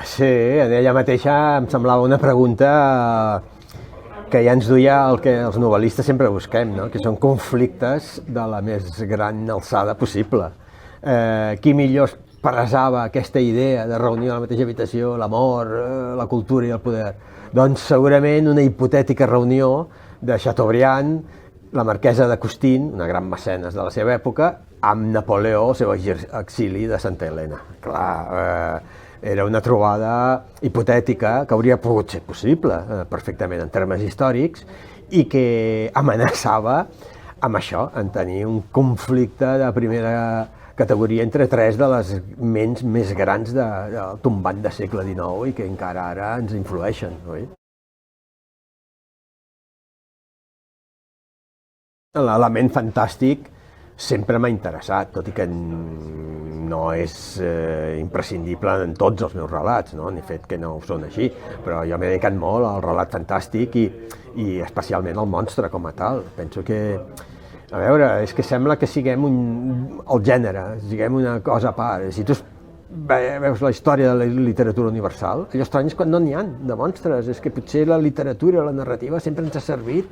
Sí, ella mateixa em semblava una pregunta que ja ens duia el que els novel·listes sempre busquem, no? Que són conflictes de la més gran alçada possible. Qui millor expressava aquesta idea de reunir a la mateixa habitació l'amor, la cultura i el poder? Doncs segurament una hipotètica reunió de Chateaubriand, la marquesa de Custine, una gran mecenes de la seva època, amb Napoleó, el seu exili de Santa Helena. Clar, era una trobada hipotètica que hauria pogut ser possible perfectament en termes històrics i que amenaçava amb això, en tenir un conflicte de primera categoria entre tres de les ments més grans del tombant del segle XIX i que encara ara ens influeixen, oi? L'element fantàstic sempre m'ha interessat, tot i que no és imprescindible en tots els meus relats, no? Ni fet que no ho són així, però jo m'he dedicat molt al relat fantàstic i especialment al monstre com a tal. Penso que, a veure, és que sembla que siguem el gènere, siguem una cosa a part. Si tu veus la història de la literatura universal, allò estrany és quan no n'hi ha de monstres, és que potser la literatura, la narrativa sempre ens ha servit,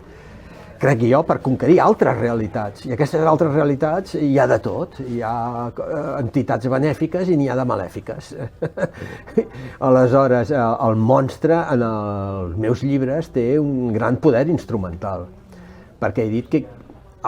crec jo, per conquerir altres realitats. I aquestes altres realitats hi ha de tot. Hi ha entitats benèfiques i n'hi ha de malèfiques. Aleshores, el monstre en els meus llibres té un gran poder instrumental, perquè he dit que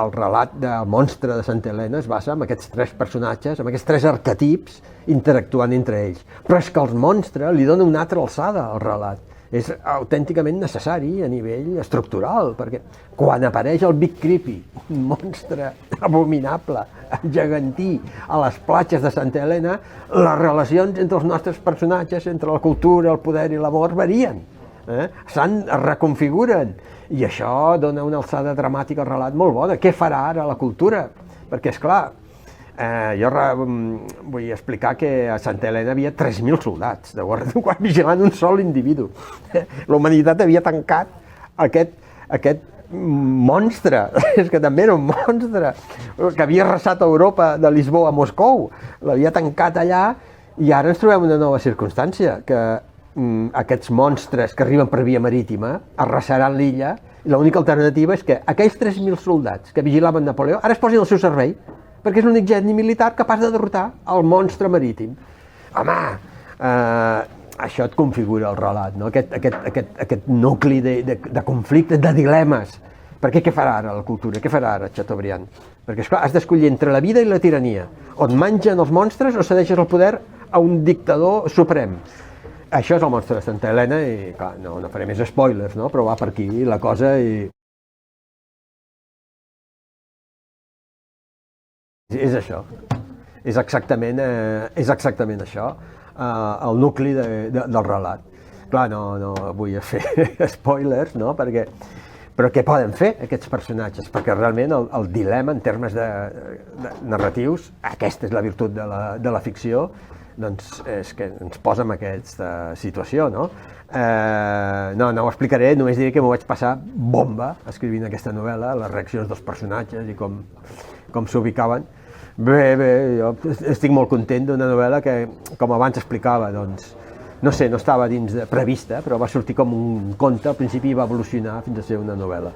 el relat del monstre de Santa Helena es basa en aquests tres personatges, en aquests tres arquetips interactuant entre ells. Però és que el monstre li dona una altra alçada al relat. És autènticament necessari a nivell estructural, perquè quan apareix el Big Creepy, un monstre abominable, gegantí, a les platges de Santa Helena, les relacions entre els nostres personatges, entre la cultura, el poder i l'amor, varien, es reconfiguren, i això dona una alçada dramàtica al relat molt bona. Què farà ara la cultura? Perquè, esclar, jo vull explicar que a Santa Helena hi havia 3.000 soldats de guàrdia vigilant un sol individu. La humanitat havia tancat aquest monstre, és que també era un monstre, que havia arrasat Europa de Lisboa a Moscou, l'havia tancat allà, i ara ens trobem una nova circumstància, que aquests monstres que arriben per via marítima arrasaran l'illa, i l'única alternativa és que aquells 3.000 soldats que vigilaven Napoleó ara es posin al seu servei, perquè és l'únic geni militar capaç de derrotar el monstre marítim. Home, això et configura el relat, no? Aquest nucli de conflictes, de dilemes. Perquè què farà ara la cultura? Què farà ara Chateaubriand? Perquè, esclar, has d'escollir entre la vida i la tirania. O et mengen els monstres o cedeixes el poder a un dictador suprem. Això és el monstre de Santa Helena i, clar, no faré més spoilers, no? Però va per aquí la cosa i... És això, és exactament això, el nucli del relat. Clar, no vull fer spoilers, no? Però què poden fer aquests personatges? Perquè realment el dilema en termes narratius, aquesta és la virtut de la ficció, doncs és que ens posa en aquesta situació, no? No ho explicaré, només diré que m'ho vaig passar bomba escrivint aquesta novel·la, les reaccions dels personatges i com s'ubicaven. Bé, jo estic molt content d'una novel·la que, com abans explicava, doncs, no sé, no estava dins prevista, però va sortir com un conte, al principi va evolucionar fins a ser una novel·la.